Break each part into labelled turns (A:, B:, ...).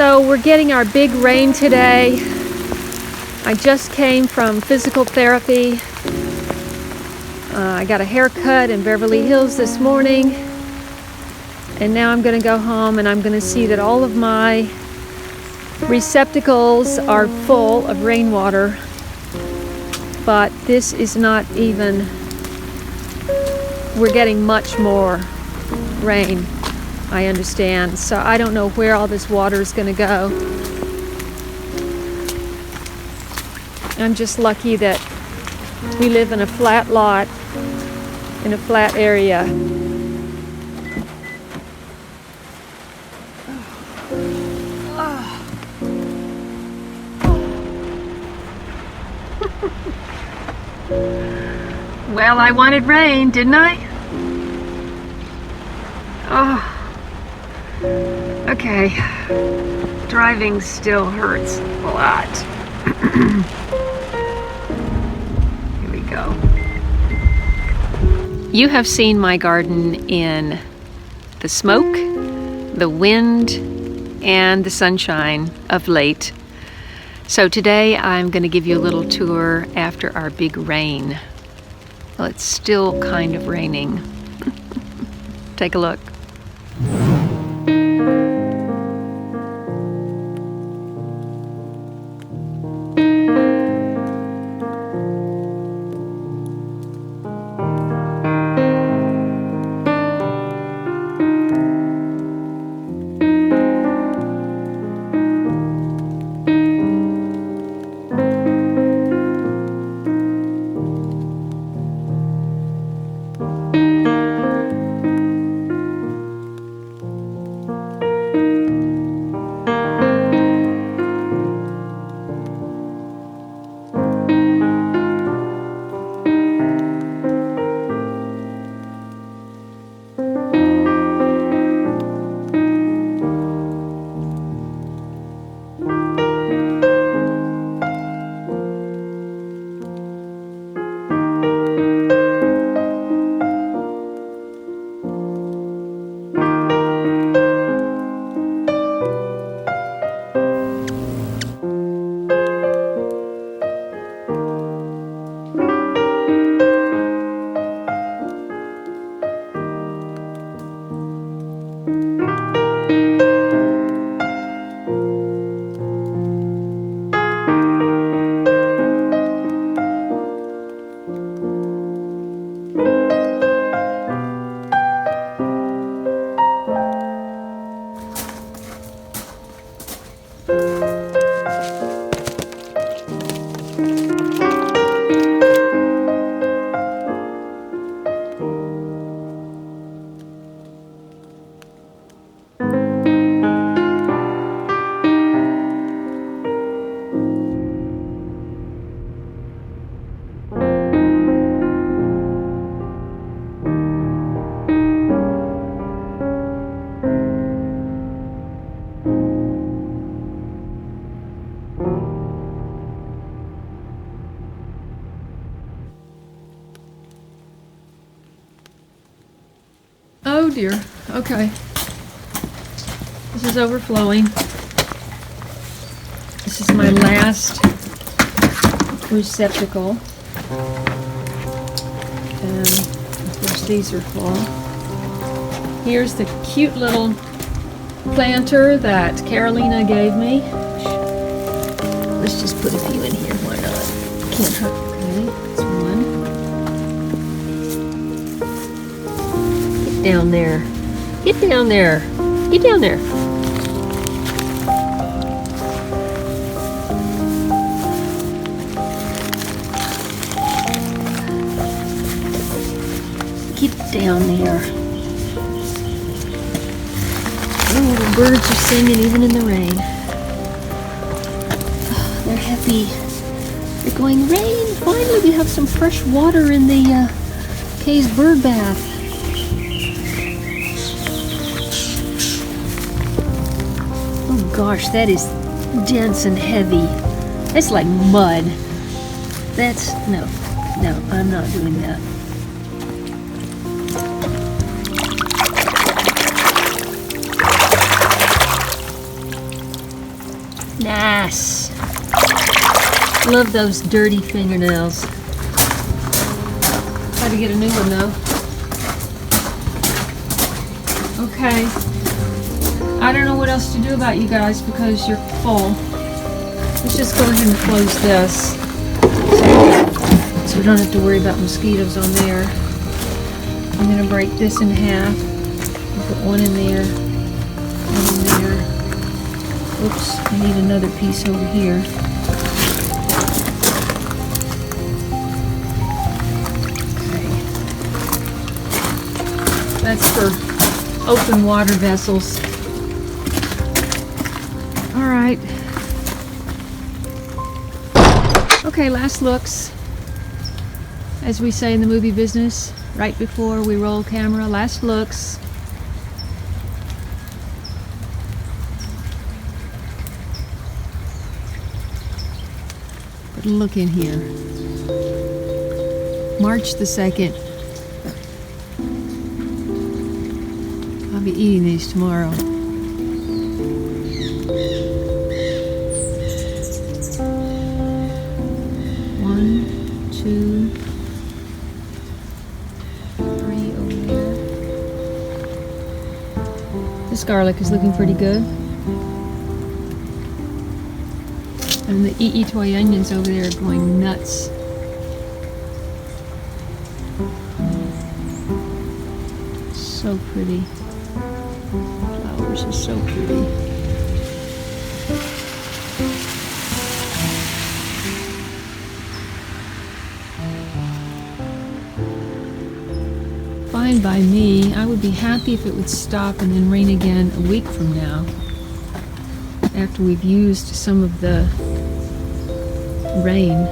A: So we're getting our big rain today. I just came from physical therapy. I got a haircut in Beverly Hills this morning. And now I'm going to go home and I'm going to see that all of my receptacles are full of rainwater. But this is not even, we're getting much more rain, I understand. So I don't know where all this water is going to go. I'm just lucky that we live in a flat lot, in a flat area. Well, I wanted rain, didn't I? Oh, okay. Driving still hurts a lot. Here we go. You have seen my garden in the smoke, the wind, and the sunshine of late. So today I'm going to give you a little tour after our big rain. Well, it's still kind of raining. Take a look. Oh dear, okay. This is overflowing. This is my last receptacle. And of course these are full. Here's the cute little planter that Carolina gave me. Let's just put a few in here, why not? Can't hurt. Okay, that's one. Get down there. Get down there. Get down there. Get down there. Oh, the birds are singing even in the rain. Oh, they're happy. They're going, rain! Finally we have some fresh water in the Kaye's bird bath. Oh gosh, that is dense and heavy. That's like mud. That's, no, I'm not doing that. Nice. Love those dirty fingernails. Got to get a new one though. Okay. I don't know what else to do about you guys because you're full. Let's just go ahead and close this so we don't have to worry about mosquitoes on there. I'm going to break this in half. I'll put one in there, one in there. Oops, I need another piece over here. Okay. That's for open water vessels. All right. Okay, last looks. As we say in the movie business, right before we roll camera, last looks. But look in here. March the 2nd. I'll be eating these tomorrow. This garlic is looking pretty good. And the toy onions over there are going nuts. So pretty. Flowers are so pretty. Fine by me. I would be happy if it would stop and then rain again a week from now, after we've used some of the rain.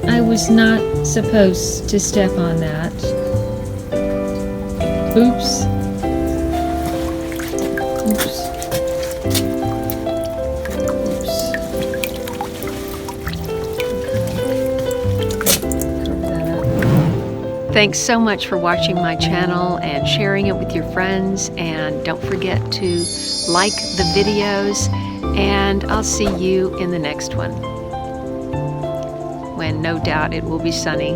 A: I was not supposed to step on that. Oops. Oops. Oops. Cover that up. Thanks so much for watching my channel and sharing it with your friends, and don't forget to like the videos, and I'll see you in the next one, when no doubt it will be sunny.